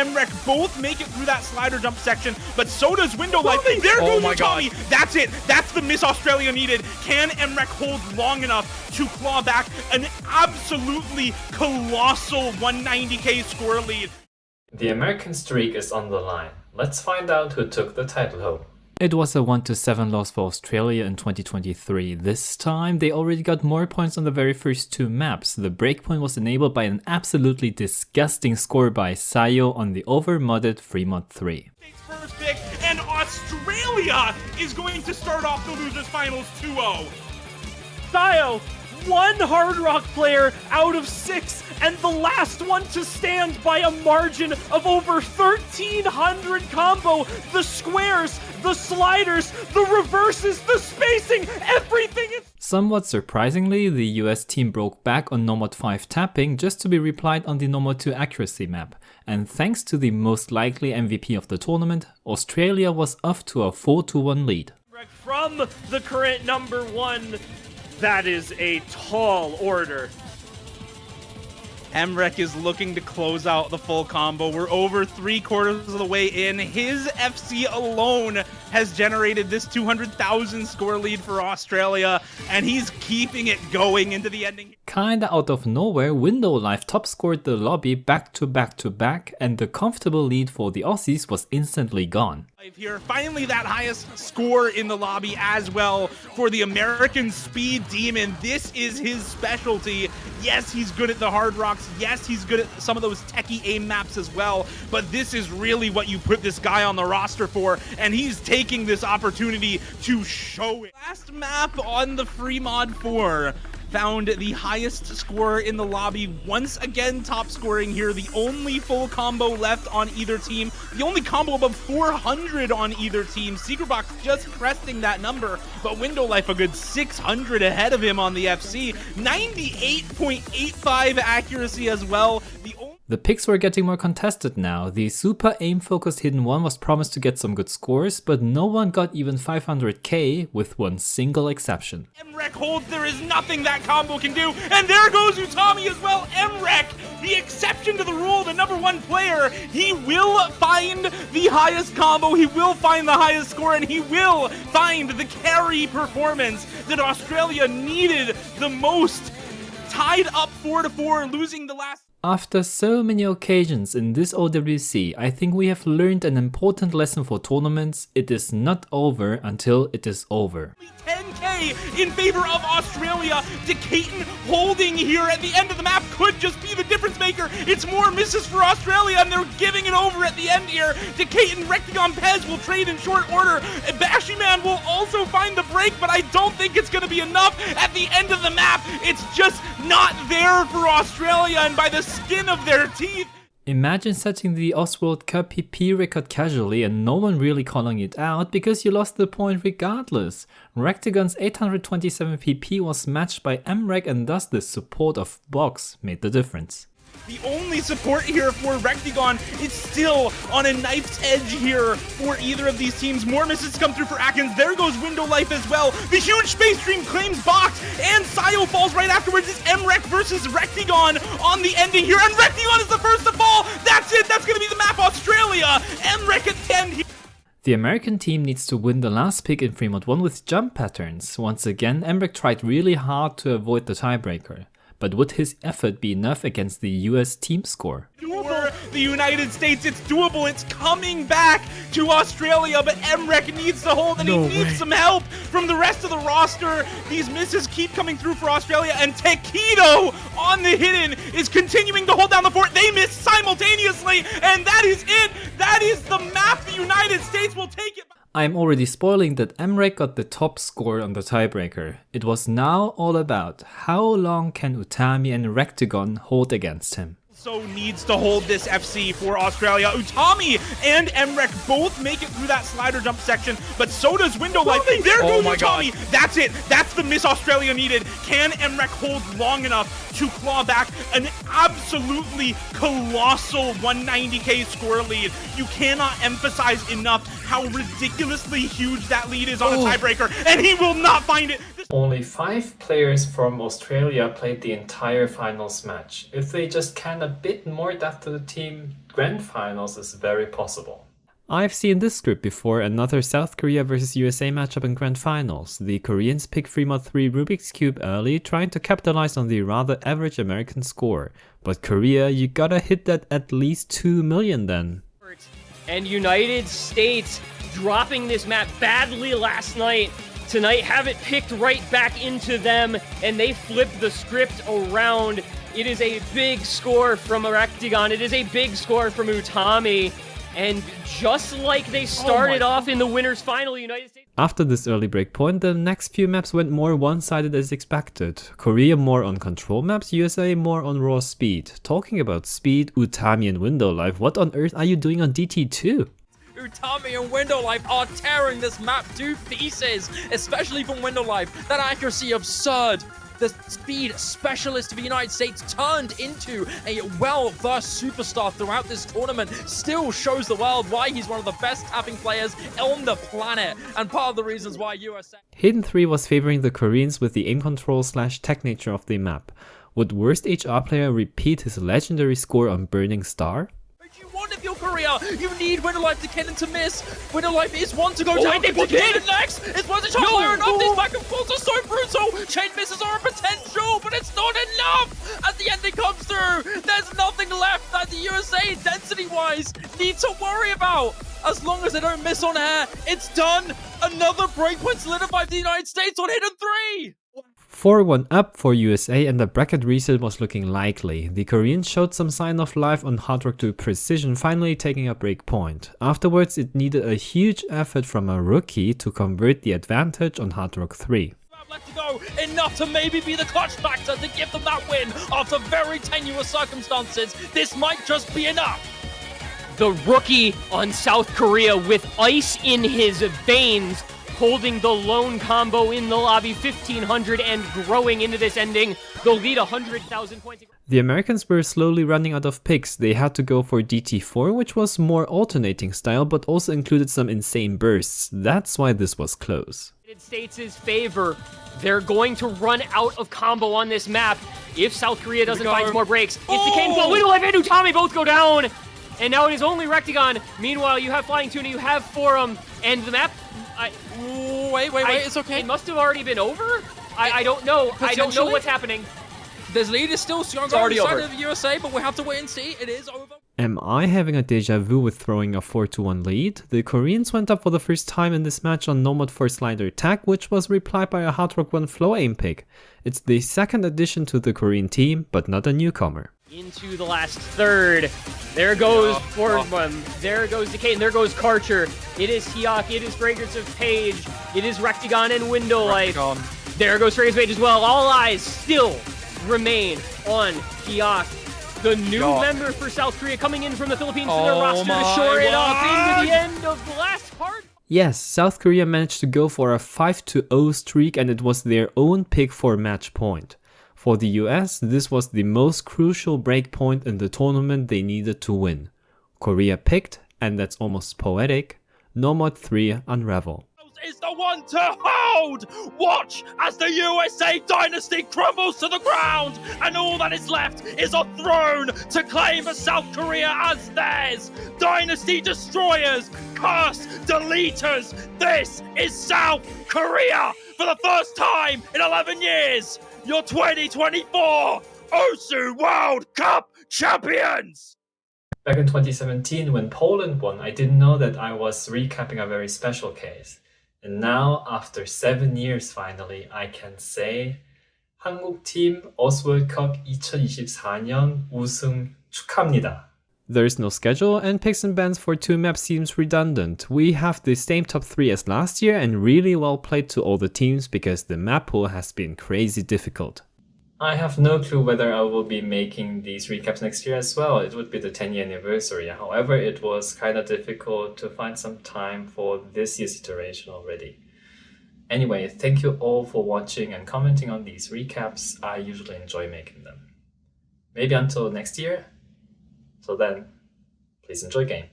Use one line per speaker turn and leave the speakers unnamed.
mrekk both make it through that slider jump section, but so does Window Life. There goes Utami. That's it. That's the miss Australia needed. Can mrekk hold long enough to claw back an absolutely colossal 190k score lead?
The American streak is on the line. Let's find out who took the title home.
It was a 1-7 loss for Australia in 2023. This time, they already got more points on the very first two maps. The breakpoint was enabled by an absolutely disgusting score by Sayo on the over-modded FreeMod 3.
First pick, and Australia is going to start off the losers finals 2-0.
Sayo, one Hard Rock player out of 6, and the last one to stand by a margin of over 1,300 combo. The squares, the sliders, the reverses, the spacing, everything is...
Somewhat surprisingly, the US team broke back on Nomad 5 tapping just to be replied on the Nomad 2 accuracy map. And thanks to the most likely MVP of the tournament, Australia was off to a 4-1 lead.
From the current number 1, that is a tall order.
mrekk is looking to close out the full combo. We're over 3/4 of the way in. His FC alone has generated this 200,000 score lead for Australia, and he's keeping it going into the ending.
Kinda out of nowhere, Window Life top scored the lobby back to back to back, and the comfortable lead for the Aussies was instantly gone.
Here, finally that highest score in the lobby as well for the American Speed Demon. This is his specialty. Yes, he's good at the hard rocks. Yes, he's good at some of those techie aim maps as well, but this is really what you put this guy on the roster for, and he's taking this opportunity to show it. Last map on the free mod 4 found the highest score in the lobby, once again top scoring here, the only full combo left on either team, the only combo above 400 on either team. SecretBox just cresting that number, but Window Life a good 600 ahead of him on the FC, 98.85 accuracy as well.
The picks were getting more contested now. The super aim-focused Hidden 1 was promised to get some good scores, but no one got even 500k with one single exception.
mrekk holds, there is nothing that combo can do, and there goes Utami as well. mrekk, the exception to the rule, the number 1 player. He will find the highest combo, he will find the highest score, and he will find the carry performance that Australia needed the most. Tied up 4-4, losing the last...
After so many occasions in this OWC, I think we have learned an important lesson for tournaments. It is not over until it is over.
10k in favor of Australia. junihuhn holding here at the end of the map could just be the difference maker. It's more misses for Australia, and they're giving it over at the end here. junihuhn, rektygon, Pez will trade in short order. Bashyman will also find the break, but I don't think it's going to be enough at the end of the map. It's just not there for Australia, and by the skin of their teeth.
Imagine setting the World Cup PP record casually and no one really calling it out because you lost the point regardless. rektygon's 827 PP was matched by mrekk, and thus the support of Box made the difference.
The only support here for rektygon is still on a knife's edge here for either of these teams. More misses come through for Atkins. There goes Window Life as well. The huge space stream claims Box, and Sayo falls right afterwards. It's mrekk versus rektygon on the ending here, and rektygon is the first to fall. That's it. That's going to be the map, Australia. mrekk at the end here.
The American team needs to win the last pick in free mod 1 with jump patterns. Once again, mrekk tried really hard to avoid the tiebreaker. But would his effort be enough against the US team score?
For the United States, it's doable. It's coming back to Australia, but mrekk needs to hold, and he needs some help from the rest of the roster. These misses keep coming through for Australia, and Taquito on the Hidden is continuing to hold down the fort. They miss simultaneously, and that is it. That is the map. The United States will take it.
I'm already spoiling that mrekk got the top score on the tiebreaker. It was now all about how long can Utami and rektygon hold against him.
So needs to hold this FC for Australia. Utami and mrekk both make it through that slider jump section, but so does Window Life. There goes Utami. That's it. That's the miss Australia needed. Can mrekk hold long enough to claw back an absolutely colossal 190k score lead? You cannot emphasize enough how ridiculously huge that lead is on a tiebreaker, and he will not find it.
Only 5 players from Australia played the entire finals match. If they just can a bit more depth to the team, grand finals is very possible.
I've seen this script before, another South Korea vs USA matchup in grand finals. The Koreans pick 3x3 Rubik's Cube early, trying to capitalize on the rather average American score. But Korea, you gotta hit that at least 2 million then.
And United States dropping this map badly last night. Tonight have it picked right back into them, and they flip the script around. It is a big score from rektygon. It is a big score from Utami. And just like they started off in the winners final, United States...
After this early breakpoint, the next few maps went more one-sided as expected. Korea more on control maps, USA more on raw speed. Talking about speed, Utami and Window Life, what on earth are you doing on DT2?
Utami and Window Life are tearing this map to pieces, especially from Window Life. That accuracy absurd. The speed specialist of the United States turned into a well-versed superstar throughout this tournament still shows the world why he's one of the best tapping players on the planet, and part of the reasons why USA...
Hidden 3 was favoring the Koreans with the aim control / tech nature of the map. Would worst HR player repeat his legendary score on Burning Star?
You want if you're Korea, you need Window Life to Kennen to miss. Window Life is one to go down. To Kennen next. It's one to shot fire enough. These back and forths are so brutal. Chain misses are a potential, but it's not enough. As the ending comes through, there's nothing left that the USA, density-wise, need to worry about. As long as they don't miss on air, it's done. Another breakpoint solidified for the United States on Hidden 3.
4-1 up for USA, and the bracket reset was looking likely. The Koreans showed some sign of life on Hard Rock to Precision, finally taking a break point. Afterwards, it needed a huge effort from a rookie to convert the advantage on Hard Rock 3.
Left to go, enough to maybe be the clutch factor to give them that win after very tenuous circumstances. This might just be enough.
The rookie on South Korea with ice in his veins, holding the lone combo in the lobby, 1500 and growing into this ending. They'll lead 100,000 points.
The Americans were slowly running out of picks. They had to go for DT4, which was more alternating style, but also included some insane bursts. That's why this was close.
United States' favor. They're going to run out of combo on this map if South Korea doesn't find more breaks. It's the Kane Ball, Window Life and Utami both go down. And now it is only rektygon. Meanwhile, you have FlyingTuna, you have Forum, and the map...
Wait, it's okay.
It must have already been over? I don't know. I don't know what's happening.
This lead is still stronger on the side of the USA, but we'll have to wait and see. It is over.
Am I having a deja vu with throwing a 4-1 lead? The Koreans went up for the first time in this match on No Mod for Slider Attack, which was replied by a Hard Rock 1 flow aim pick. It's the second addition to the Korean team, but not a newcomer.
Into the last third. There goes Forum. There goes Decay, and there goes Karcher. It is Hyok, it is Fragrance of Page, it is rektygon and Window Life. There goes Fragrance of Page as well. All eyes still remain on Hyok. The new member for South Korea coming in from the Philippines to their roster to shore it up into the end of the last part.
Yes, South Korea managed to go for a 5-0 streak, and it was their own pick for match point. For the US, this was the most crucial breakpoint in the tournament they needed to win. Korea picked, and that's almost poetic, No Mod 3 Unravel.
Is the one to hold! Watch as the USA dynasty crumbles to the ground, and all that is left is a throne to claim South Korea as theirs! Dynasty destroyers, curse deleters! This is South Korea! For the first time in 11 years, your 2024 OWC World Cup champions!
Back in 2017, when Poland won, I didn't know that I was recapping a very special case. And now, after 7 years finally, I can say 한국팀 OWC월드컵 2024년 우승 축하합니다.
There's no schedule, and picks and bans for 2 maps seems redundant. We have the same top 3 as last year, and really well played to all the teams because the map pool has been crazy difficult.
I have no clue whether I will be making these recaps next year as well. It would be the 10-year anniversary. However, it was kind of difficult to find some time for this year's iteration already. Anyway, thank you all for watching and commenting on these recaps. I usually enjoy making them. Maybe until next year. So then, please enjoy game.